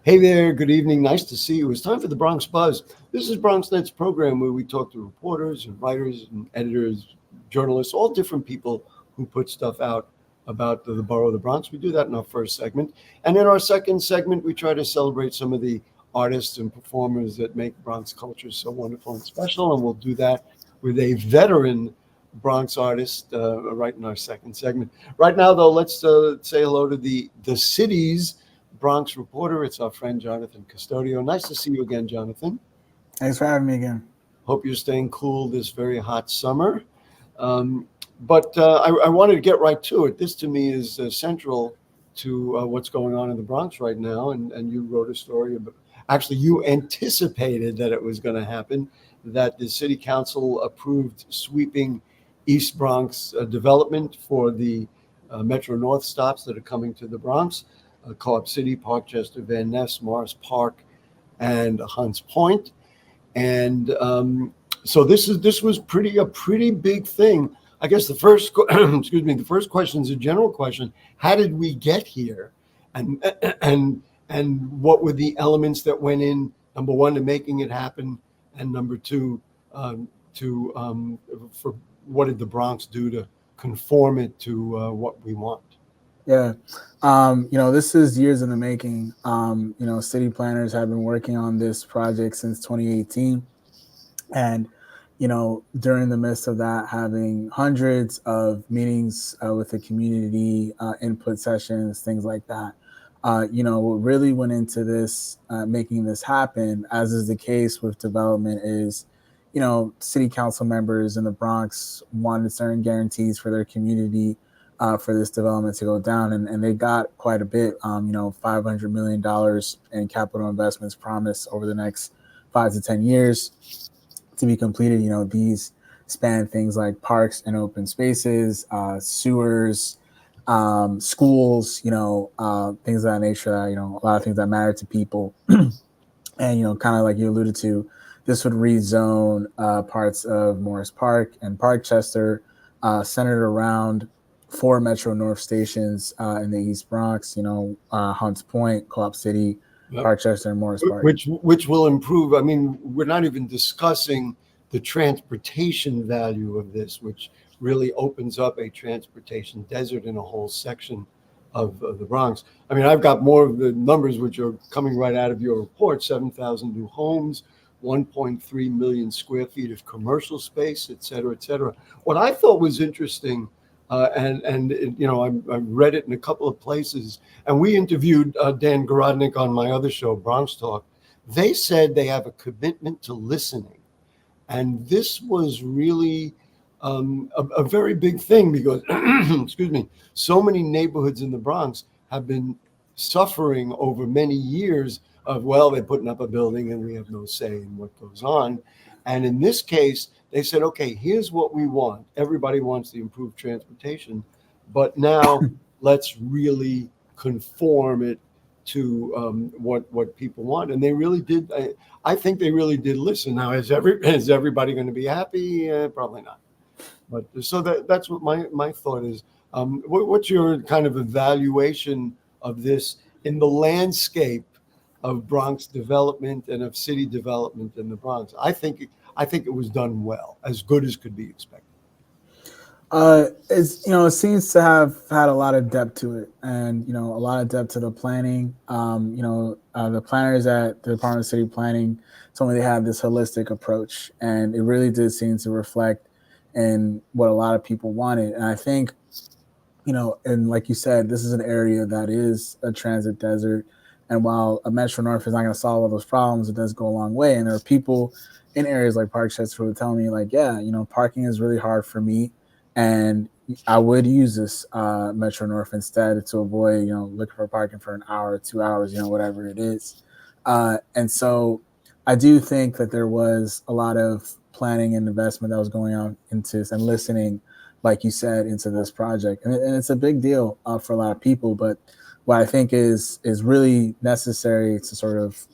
Hey there, good evening. Nice to see you. It's time for the Bronx Buzz. This is BronxNet's program where we talk to reporters and writers and editors, journalists, all different people who put stuff out about the borough of the Bronx. We do that in our first segment. And in our second segment, we try to celebrate some of the artists and performers that make Bronx culture so wonderful and special. And we'll do that with a veteran Bronx artist right in our second segment. Right now, though, let's say hello to the city's Bronx Reporter. It's our friend Jonathan Custodio. Nice to see you again, Jonathan. Thanks for having me again. Hope you're staying cool this very hot summer. But I wanted to get right to it. This to me is central to what's going on in the Bronx right now. And you wrote a story about, actually, you anticipated that it was going to happen, that the City Council approved sweeping East Bronx development for the Metro North stops that are coming to the Bronx. Co-op City, Parkchester, Van Ness, Morris Park, and Hunts Point. And so this was a pretty big thing. I guess the first the first question is a general question: how did we get here, and what were the elements that went in? Number one, to making it happen, and number two, for what did the Bronx do to conform it to what we want? Yeah. This is years in the making. City planners have been working on this project since 2018. And, during the midst of that, having hundreds of meetings with the community, input sessions, things like that. What really went into this, making this happen, as is the case with development, is, city council members in the Bronx wanted certain guarantees for their community for this development to go down. And they got quite a bit, $500 million in capital investments promised over the next 5 to 10 years to be completed. These span things like parks and open spaces, sewers, schools, things of that nature, a lot of things that matter to people. And, kind of like you alluded to, this would rezone parts of Morris Park and Parkchester, centered around 4 Metro North stations in the East Bronx, Hunts Point, Co-op City, yep, Parkchester, and Morris Park. Which will improve. I mean, we're not even discussing the transportation value of this, which really opens up a transportation desert in a whole section of the Bronx. I mean, I've got more of the numbers which are coming right out of your report: 7,000 new homes, 1.3 million square feet of commercial space, et cetera, et cetera. What I thought was interesting, I read it in a couple of places, and we interviewed Dan Garodnick on my other show, Bronx Talk. They said they have a commitment to listening, and this was really a very big thing because, excuse me, so many neighborhoods in the Bronx have been suffering over many years of, well, they're putting up a building and we have no say in what goes on. And in this case, they said, okay, here's what we want. Everybody wants the improved transportation, but now let's really conform it to what people want. And they really did. I think they really did listen. Now, is everybody going to be happy? Probably not. But so that's what my thought is. What's your kind of evaluation of this in the landscape of Bronx development and of city development in the Bronx? I think it was done well, as good as could be expected. It seems to have had a lot of depth to it, and a lot of depth to the planning. The planners at the Department of City Planning told me they had this holistic approach, and it really did seem to reflect in what a lot of people wanted. And I think, and like you said, this is an area that is a transit desert. And while a Metro North is not going to solve all those problems, it does go a long way. And there are people in areas like Parkchester who would tell me, like, yeah, parking is really hard for me, and I would use this Metro North instead to avoid, looking for parking for an hour, 2 hours, whatever it is. And so I do think that there was a lot of planning and investment that was going on into this, and listening, like you said, into this project. And it's a big deal for a lot of people. But what I think is really necessary to sort of,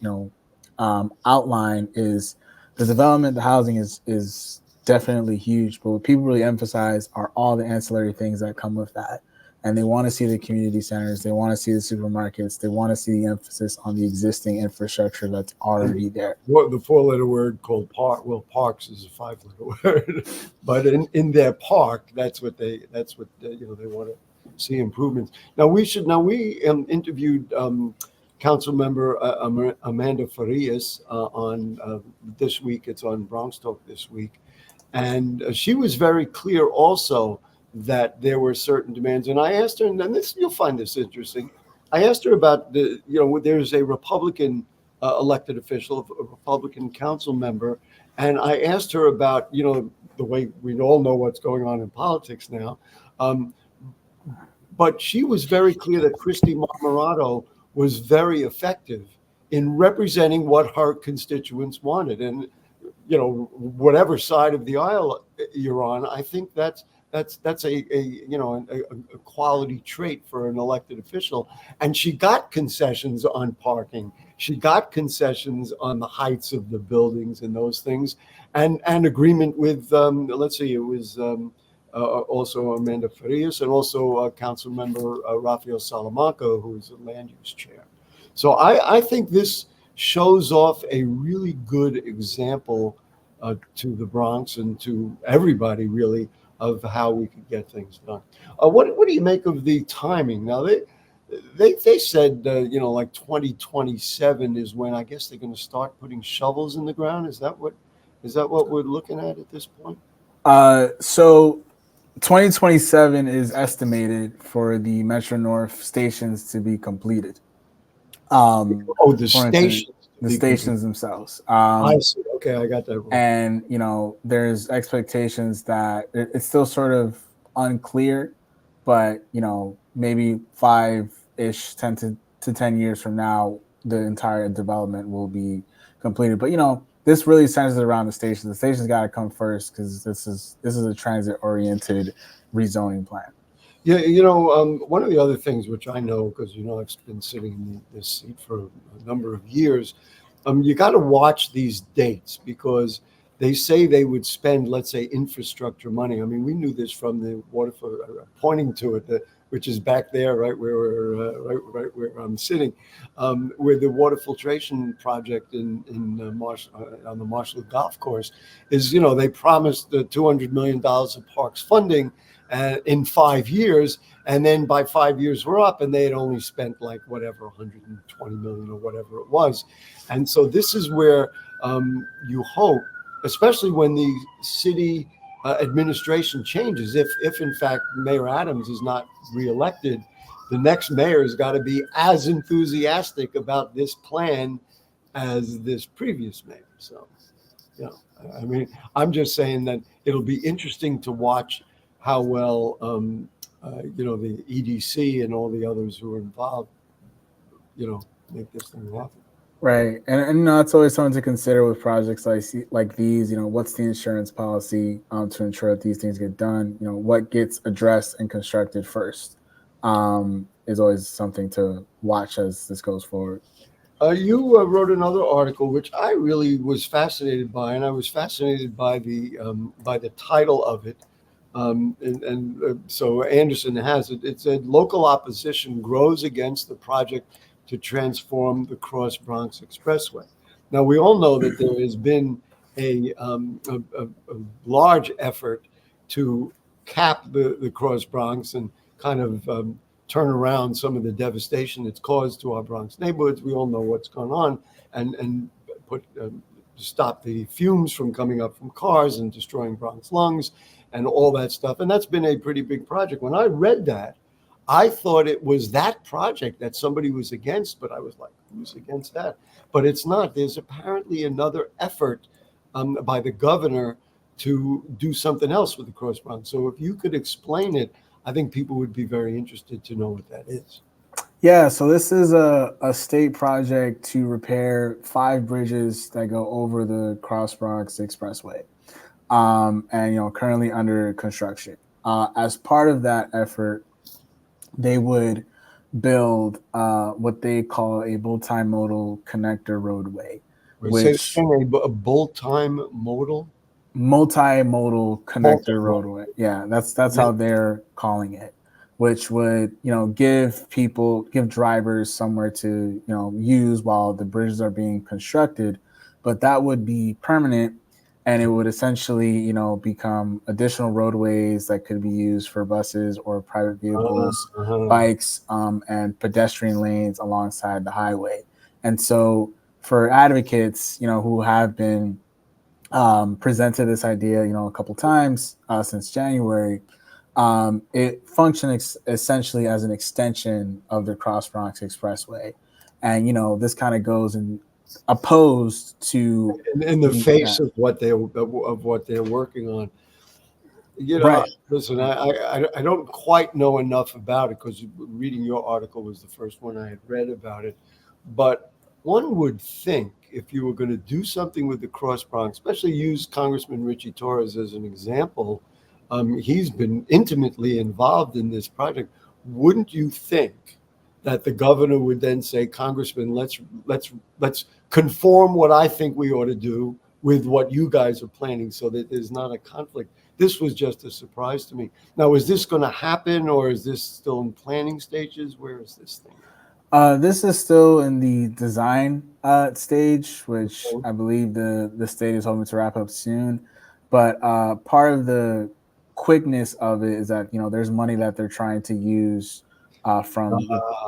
outline is the development. The housing is definitely huge, but what people really emphasize are all the ancillary things that come with that. and they want to see the community centers, they want to see the supermarkets, they want to see the emphasis on the existing infrastructure that's already there. What the four-letter word called park? Well, parks is a five-letter word, but in their park, that's what they want to see improvements. Now we interviewed Council Member Amanda Farias on this week. It's on Bronx Talk this week, and she was very clear also that there were certain demands. And I asked her, and then you'll find this interesting. I asked her about there's a Republican elected official, a Republican council member, and I asked her about the way we all know what's going on in politics now. But she was very clear that Christy Marmorato was very effective in representing what her constituents wanted. And, whatever side of the aisle you're on, I think that's a quality trait for an elected official. And she got concessions on parking. She got concessions on the heights of the buildings and those things, and agreement with, let's see, it was also Amanda Farias, and also Council Member Rafael Salamanca, who is the land use chair. So I think this shows off a really good example to the Bronx and to everybody, really, of how we could get things done. What do you make of the timing? Now, they said, like 2027 is when I guess they're going to start putting shovels in the ground. Is that what we're looking at this point? So 2027 is estimated for the Metro North stations to be completed. The stations. The stations themselves. I see. Okay, I got that wrong. And, there's expectations that it's still sort of unclear, but, maybe 5-ish, 10 to 10 years from now, the entire development will be completed. But, this really centers around the stations. The stations got to come first because this is a transit-oriented rezoning plan. Yeah, one of the other things which I know, because I've been sitting in this seat for a number of years, you got to watch these dates because they say they would spend, let's say, infrastructure money. I mean, we knew this from the waterfront, pointing to it, which is back there, right where right where I'm sitting, where the water filtration project in on the Marshall Golf Course is. They promised the $200 million of parks funding in 5 years, and then by 5 years we're up, and they had only spent like whatever 120 million or whatever it was. And so this is where you hope, especially when the city administration changes, if in fact Mayor Adams is not reelected, the next mayor has got to be as enthusiastic about this plan as this previous mayor. So, I mean, I'm just saying that it'll be interesting to watch how well, the EDC and all the others who are involved, make this thing happen. Right. And it's always something to consider with projects like these, what's the insurance policy to ensure that these things get done? What gets addressed and constructed first is always something to watch as this goes forward. You wrote another article, which I really was fascinated by, and I was fascinated by the title of it. So Anderson has it. It said, "Local opposition grows against the project to transform the Cross Bronx Expressway." Now, we all know that there has been a large effort to cap the Cross Bronx and kind of turn around some of the devastation it's caused to our Bronx neighborhoods. We all know what's going on, and stop the fumes from coming up from cars and destroying Bronx lungs and all that stuff. And that's been a pretty big project. When I read that, I thought it was that project that somebody was against, but I was like, who's against that? But it's not. There's apparently another effort by the governor to do something else with the Cross Bronx. So if you could explain it, I think people would be very interested to know what that is. Yeah, so this is a state project to repair 5 bridges that go over the Cross Bronx Expressway, and currently under construction. As part of that effort, they would build what they call a multimodal connector roadway. Which a multimodal connector roadway. Yeah, that's how they're calling it. which would, give drivers somewhere to, use while the bridges are being constructed. But that would be permanent, and it would essentially, become additional roadways that could be used for buses or private vehicles, bikes, and pedestrian lanes alongside the highway. And so for advocates, who have been presented this idea, a couple times since January, it functions essentially as an extension of the Cross Bronx Expressway. And, this kind of goes in opposed to in the face of what they're working on. Right. Listen, I don't quite know enough about it, because reading your article was the first one I had read about it. But one would think, if you were going to do something with the Cross Bronx, especially use Congressman Richie Torres as an example, he's been intimately involved in this project. Wouldn't you think that the governor would then say, Congressman, let's conform what I think we ought to do with what you guys are planning, so that there's not a conflict? This was just a surprise to me. Now, is this going to happen, or is this still in planning stages? Where is this thing? This is still in the design stage, which I believe the state is hoping to wrap up soon. But part of the quickness of it is that, there's money that they're trying to use from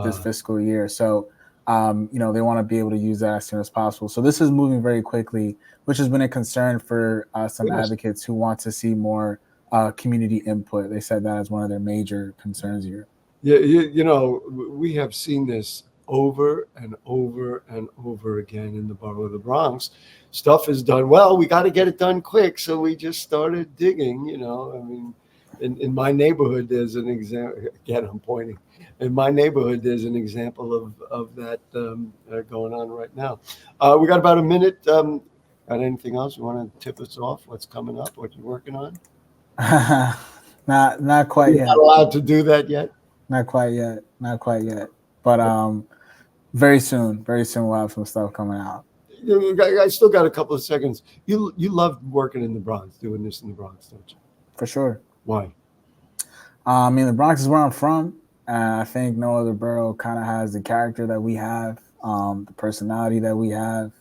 this fiscal year. So, they want to be able to use that as soon as possible. So this is moving very quickly, which has been a concern for some advocates who want to see more community input. They said that as one of their major concerns here. Yeah, we have seen this over and over and over again in the borough of the Bronx. Stuff is done well. We got to get it done quick, so we just started digging. I mean, in my neighborhood, there's an example. Again, I'm pointing. In my neighborhood, there's an example of that going on right now. We got about a minute. Got anything else you want to tip us off? What's coming up? What you're working on? Not quite yet. Not allowed to do that yet. Not quite yet. But very soon we'll have some stuff coming out. I still got a couple of seconds. You love working in the Bronx, doing this in the Bronx, don't you? For sure. Why? I mean, the Bronx is where I'm from. I think no other borough kind of has the character that we have, the personality that we have,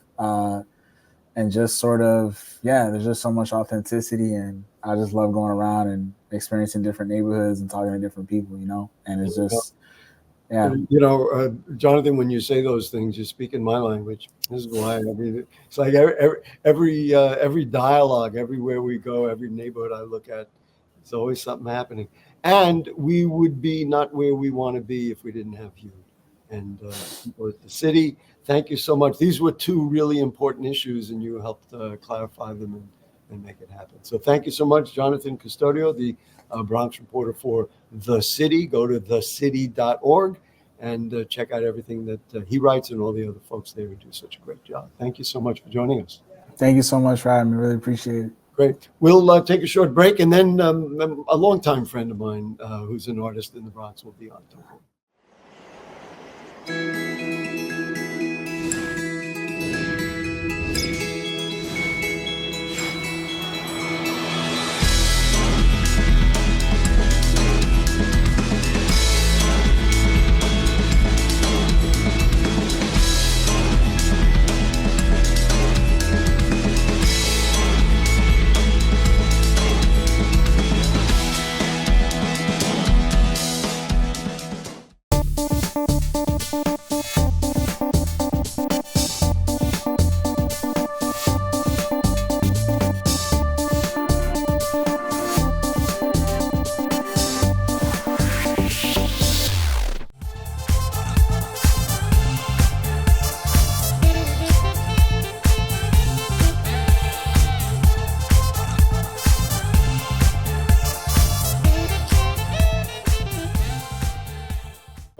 and just sort of, there's just so much authenticity, and I just love going around and experiencing different neighborhoods and talking to different people, and it's just, Jonathan, when you say those things, you speak in my language. This is why. I mean, it's like every dialogue, everywhere we go, every neighborhood I look at, there's always something happening. And we would be not where we want to be if we didn't have you. And people at the city, thank you so much. These were two really important issues, and you helped clarify them and make it happen. So thank you so much, Jonathan Custodio, the Bronx reporter for The City. Go to thecity.org and check out everything that he writes, and all the other folks there who do such a great job. Thank you so much for joining us. Thank you so much for having me. Really appreciate it. Great. We'll take a short break, and then a longtime friend of mine who's an artist in the Bronx will be on.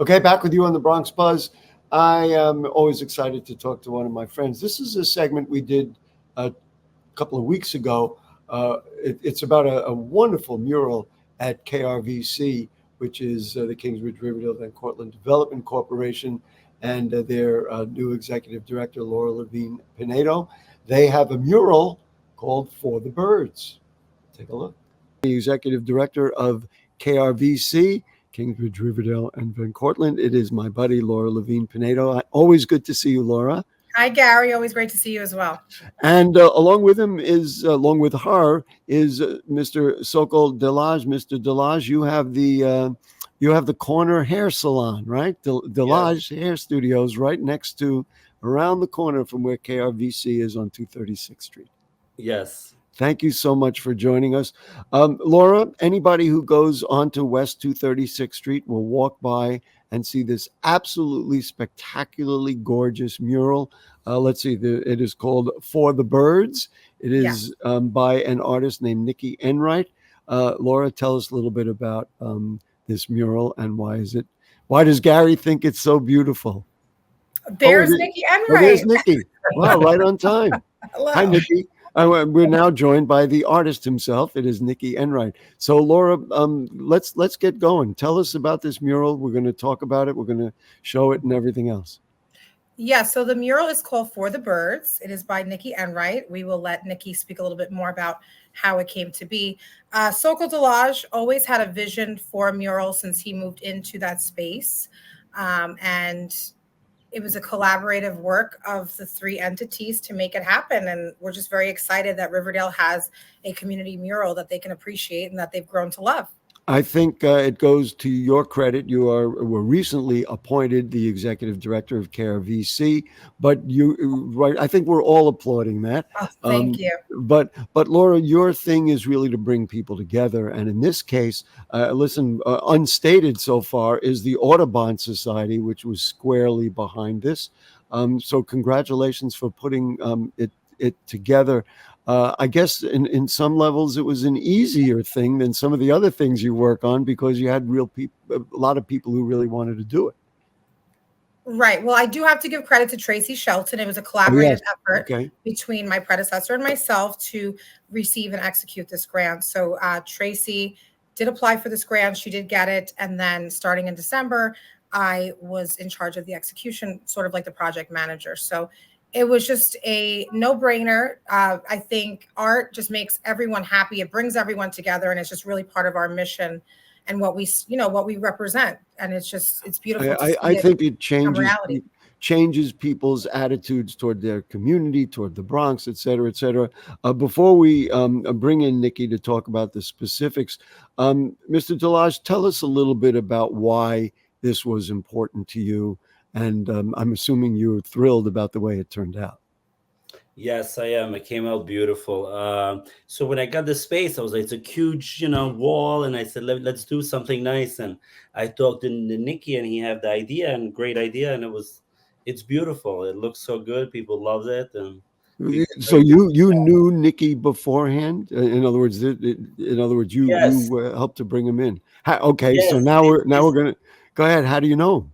Okay, back with you on the Bronx Buzz. I am always excited to talk to one of my friends. This is a segment we did a couple of weeks ago. It's about a wonderful mural at KRVC, which is the Kingsbridge, Riverdale, and Cortlandt Development Corporation, and their new executive director, Laura Levine Pinedo. They have a mural called For the Birds. Take a look. The executive director of KRVC, Kingsbridge, Riverdale, and Van Cortlandt. It is my buddy, Laura Levine Pinedo. Always good to see you, Laura. Hi, Gary. Always great to see you as well. And along with her, is Mr. Sokol Delage. Mr. Delage, you have the corner hair salon, right? Delage Hair Studios, right next to, around the corner from where KRVC is on 236th Street. Yes. Thank you so much for joining us. Laura, anybody who goes onto West 236th Street will walk by and see this absolutely spectacularly gorgeous mural. Let's see, it is called For the Birds. It is by an artist named Nikki Enright. Laura, tell us a little bit about this mural and why does Gary think it's so beautiful? There's Nikki Enright. Oh, there's Nikki. Wow, right on time. Hello. Hi, Nikki. We're now joined by the artist himself. It is Nikki Enright. So, Laura, let's get going. Tell us about this mural. We're going to talk about it. We're going to show it and everything else. Yeah, so the mural is called For the Birds. It is by Nikki Enright. We will let Nikki speak a little bit more about how it came to be. Sokol Delage always had a vision for a mural since he moved into that space. And it was a collaborative work of the three entities to make it happen. And we're just very excited that Riverdale has a community mural that they can appreciate and that they've grown to love. I think it goes to your credit. You were recently appointed the executive director of KRVC, but I think we're all applauding that. Oh, thank you. But Laura, your thing is really to bring people together, and in this case, unstated so far is the Audubon Society, which was squarely behind this. So congratulations for putting it together. I guess in some levels it was an easier thing than some of the other things you work on because you had a lot of people who really wanted to do it. Right. Well, I do have to give credit to Tracy Shelton. It was a collaborative effort between my predecessor and myself to receive and execute this grant. So Tracy did apply for this grant. She did get it. And then starting in December, I was in charge of the execution, sort of like the project manager. So it was just a no-brainer. I think art just makes everyone happy. It brings everyone together, and it's just really part of our mission and what we represent. And it's beautiful. I think it changes people's attitudes toward their community, toward the Bronx, et cetera, et cetera. Before we bring in Nikki to talk about the specifics, Mr. Delage, tell us a little bit about why this was important to you. And I'm assuming you were thrilled about the way it turned out. Yes, I am. It came out beautiful. So when I got the space, I was like, it's a huge, wall. And I said, let's do something nice. And I talked to Nikki, and he had the idea, and great idea. And it's beautiful. It looks so good. People loved it. And so you knew Nikki beforehand. In other words, you helped to bring him in. So now we're gonna go ahead. How do you know him?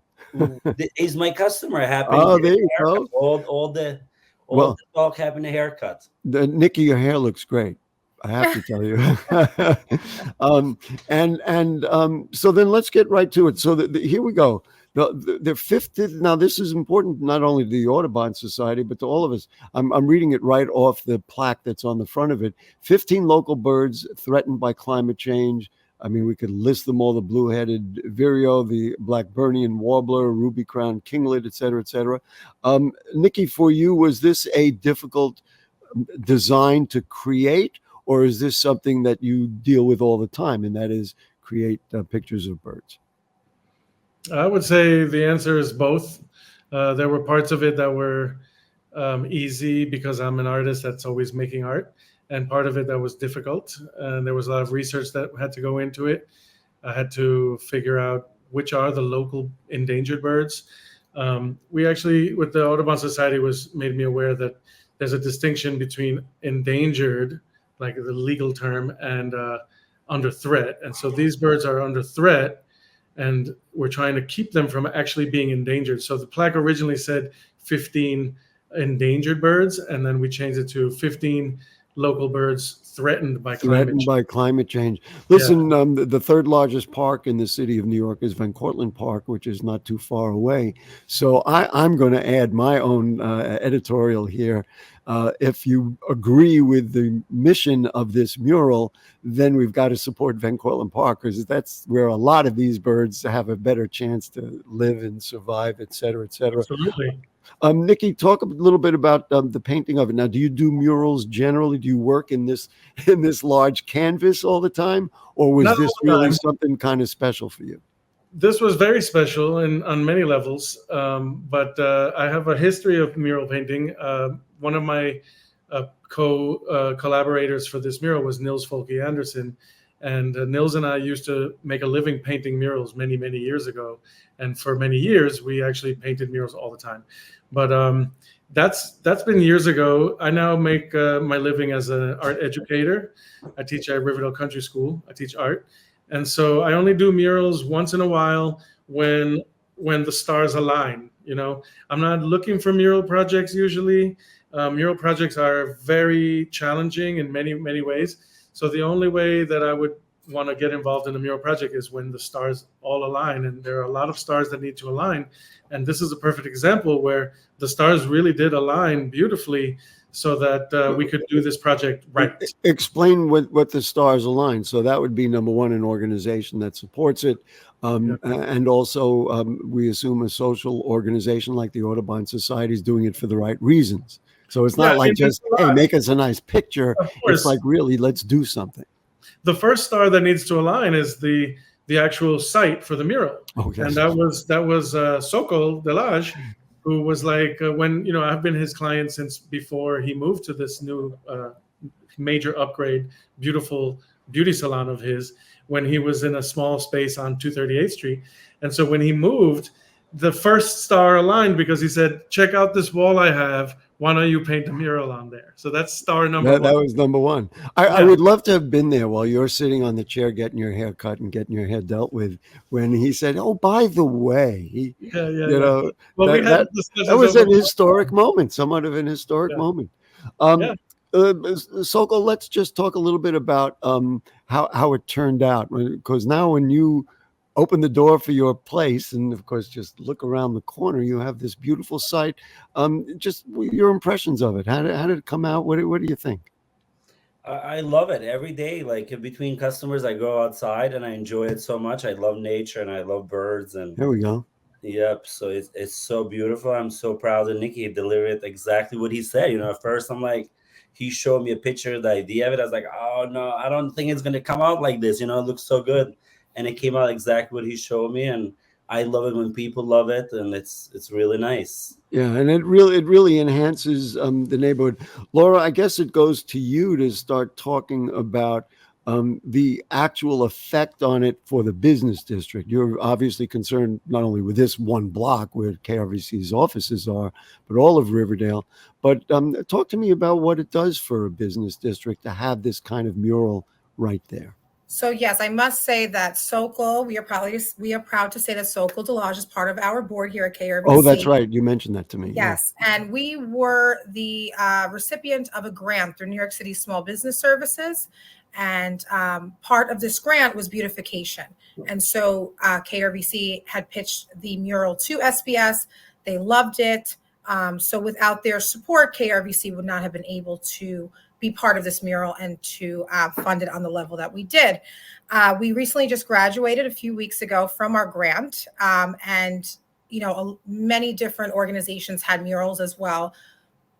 He's my customer. There you go. All the talk happened to haircut. Nikki, your hair looks great. I have to tell you. So then let's get right to it. So here we go. The fifth. Now this is important not only to the Audubon Society but to all of us. I'm reading it right off the plaque that's on the front of it. 15 local birds threatened by climate change. I mean, we could list them all: the blue-headed vireo, the Blackburnian warbler, ruby-crowned kinglet, et cetera, et cetera. Nikki, for you, was this a difficult design to create, or is this something that you deal with all the time, and that is create pictures of birds? I would say the answer is both. There were parts of it that were easy because I'm an artist that's always making art. And part of it that was difficult. And there was a lot of research that had to go into it. I had to figure out which are the local endangered birds. We actually, with the Audubon Society, made me aware that there's a distinction between endangered, like the legal term, and under threat. And so these birds are under threat, and we're trying to keep them from actually being endangered. So the plaque originally said 15 endangered birds, and then we changed it to 15 local birds threatened by climate change. Listen, the third largest park in the city of New York is Van Cortlandt Park, which is not too far away. So I'm going to add my own editorial here. If you agree with the mission of this mural, then we've got to support Van Cortlandt Park, because that's where a lot of these birds have a better chance to live and survive, et cetera, et cetera. Absolutely. Nikki, talk a little bit about the painting of it. Now, do you do murals generally? Do you work in this large canvas all the time, or was this really something kind of special for you? This was very special on many levels, but I have a history of mural painting. One of my collaborators for this mural was Nils Folke Anderson, and Nils and I used to make a living painting murals many, many years ago. And for many years, we actually painted murals all the time. But that's been years ago. I now make my living as an art educator. I teach at Riverdale Country School. I teach art. And so I only do murals once in a while when the stars align. I'm not looking for mural projects usually. Mural projects are very challenging in many, many ways. So the only way that I would want to get involved in a mural project is when the stars all align, and there are a lot of stars that need to align. And this is a perfect example where the stars really did align beautifully so that we could do this project right. Explain what the stars align. So that would be, number one, an organization that supports it. And also, we assume a social organization like the Audubon Society is doing it for the right reasons. So it's not like just, hey, make us a nice picture. It's like, really, let's do something. The first star that needs to align is the actual site for the mural. Okay. And that was Sokol Delage, who was like, when, I've been his client since before he moved to this new major upgrade, beautiful beauty salon of his, when he was in a small space on 238th Street. And so when he moved, the first star aligned because he said, check out this wall I have. Why don't you paint a mural on there? So that's star number one. That was number one. I would love to have been there while you're sitting on the chair getting your hair cut and getting your hair dealt with when he said, oh, by the way, that was an historic moment, somewhat of an historic moment. Sokol, let's just talk a little bit about how it turned out, because now when you open the door for your place and, of course, just look around the corner, you have this beautiful site. Just your impressions of it. How did it come out? What do you think? I love it every day. Like between customers, I go outside and I enjoy it so much. I love nature and I love birds. And there we go. Yep. So it's so beautiful. I'm so proud of Nicky. He delivered exactly what he said. At first I'm like, he showed me a picture, the idea of it. I was like, oh no, I don't think it's gonna come out like this. It looks so good. And it came out exactly what he showed me, and I love it when people love it, and it's really nice. Yeah, and it really enhances the neighborhood. Laura, I guess it goes to you to start talking about the actual effect on it for the business district. You're obviously concerned not only with this one block where KRVC's offices are, but all of Riverdale. But talk to me about what it does for a business district to have this kind of mural right there. So yes, I must say that Sokol, we are proud to say that Sokol Delage is part of our board here at KRVC. Oh, that's right. You mentioned that to me. Yes. Yeah. And we were the recipient of a grant through New York City Small Business Services. And part of this grant was beautification. And so KRVC had pitched the mural to SBS. They loved it. So without their support, KRVC would not have been able to be part of this mural and to fund it on the level that we did. We recently just graduated a few weeks ago from our grant, and many different organizations had murals as well,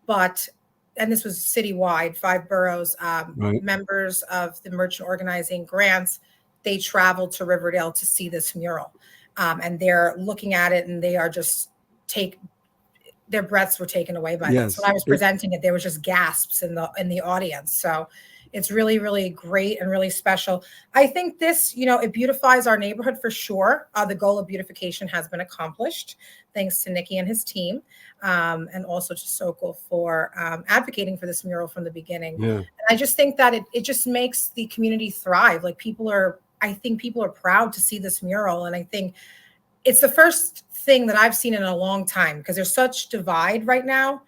and this was citywide, 5 boroughs, right. Members of the merchant organizing grants, they traveled to Riverdale to see this mural, and they're looking at it and they are just their breaths were taken away by this. When I was presenting it, there was just gasps in the audience. So it's really, really great and really special. I think this, it beautifies our neighborhood for sure. The goal of beautification has been accomplished thanks to Nicky and his team, and also to Sokol for advocating for this mural from the beginning. Yeah. And I just think that it just makes the community thrive. Like I think people are proud to see this mural. And I think it's the first thing that I've seen in a long time, because there's such divide right now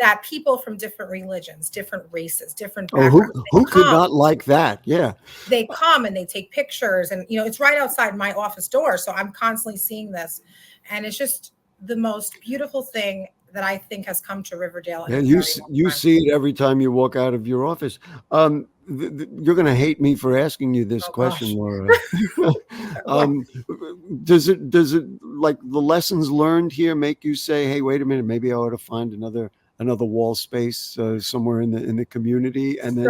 that people from different religions, different races, different Oh, backgrounds, who could not like that? Yeah. they come and they take pictures, and it's right outside my office door, so I'm constantly seeing this, and it's just the most beautiful thing that I think has come to Riverdale. Yeah, you see it every time you walk out of your office. You're going to hate me for asking you this question, Laura. Does it like the lessons learned here make you say, "Hey, wait a minute, maybe I ought to find another wall space somewhere in the community"? And then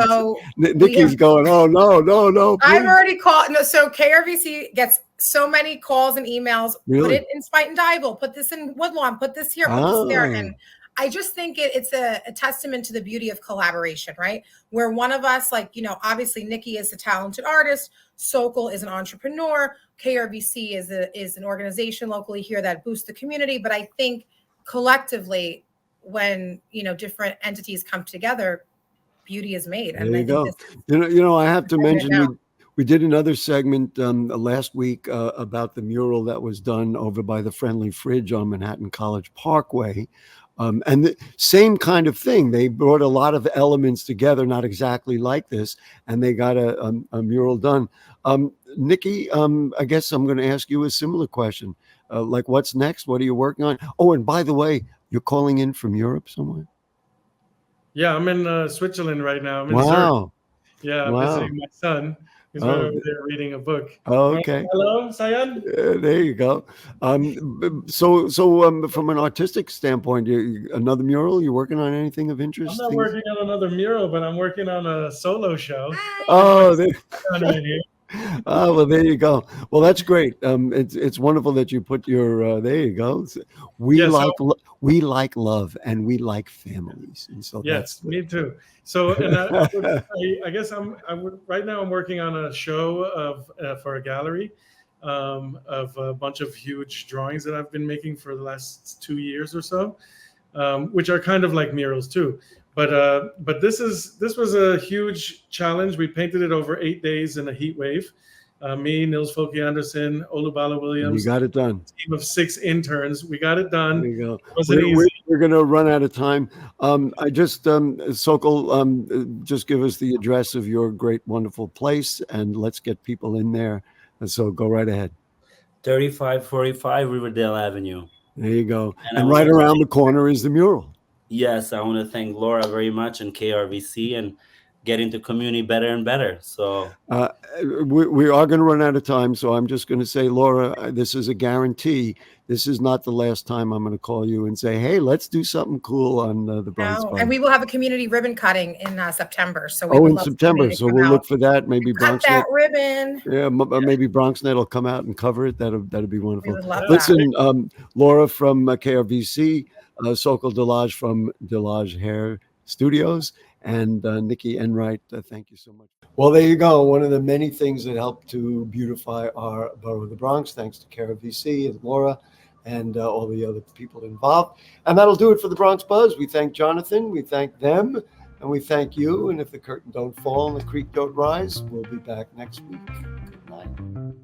Nikki's going, "Oh no!" I've already called. No, so KRVC gets so many calls and emails. Really? Put it in Spite and Dyeville. Put this in Woodlawn. Put this here. Put this there. And I just think it's a testament to the beauty of collaboration, right? Where one of us, obviously Nikki is a talented artist, Sokol is an entrepreneur, KRVC is an organization locally here that boosts the community. But I think collectively, when different entities come together, beauty is made. And there you go. I have to mention we did another segment last week about the mural that was done over by the Friendly Fridge on Manhattan College Parkway. And the same kind of thing. They brought a lot of elements together, not exactly like this, and they got a mural done. Nikki, I guess I'm going to ask you a similar question. Like, what's next? What are you working on? Oh, and by the way, you're calling in from Europe somewhere? Yeah, I'm in Switzerland right now. I'm in Wow. Zurich. Yeah, I'm visiting my son. He's over there reading a book. Oh, okay. Hello, Sayan. There you go. So from an artistic standpoint, another mural? You working on anything of interest? I'm not working on another mural, but I'm working on a solo show. Oh, well, there you go. Well, that's great. It's wonderful that you put your. There you go. We like love, and we like families, and so yes, me too. So, and I guess right now I'm working on a show for a gallery of a bunch of huge drawings that I've been making for the last 2 years or so, which are kind of like murals too. But this was a huge challenge. We painted it over 8 days in a heat wave. Me, Nils Folke Anderson, Olubala Williams. You got it done. Team of 6 interns. We got it done. There you go. Wasn't easy. We're going to run out of time. I just, Sokol, just give us the address of your great, wonderful place, and let's get people in there. And so go right ahead. 3545 Riverdale Avenue. There you go. And right around the corner is the mural. Yes, I want to thank Laura very much and KRVC and getting the community better and better. So we are going to run out of time. So I'm just going to say, Laura, this is a guarantee. This is not the last time I'm going to call you and say, hey, let's do something cool on the Bronx Buzz. And we will have a community ribbon cutting in September. So in September. So we'll look for that. Maybe BronxNet. Cut that ribbon. Yeah, maybe BronxNet will come out and cover it. That'd be wonderful. We would love Listen, Laura from KRVC, Sokol Delage from Delage Hair Studios, and Nikki Enright, thank you so much. Well, there you go. One of the many things that help to beautify our borough of the Bronx, thanks to KRVC and Laura and all the other people involved. And that'll do it for the Bronx Buzz. We thank Jonathan, we thank them, and we thank you. And if the curtain don't fall and the creek don't rise, we'll be back next week. Good night.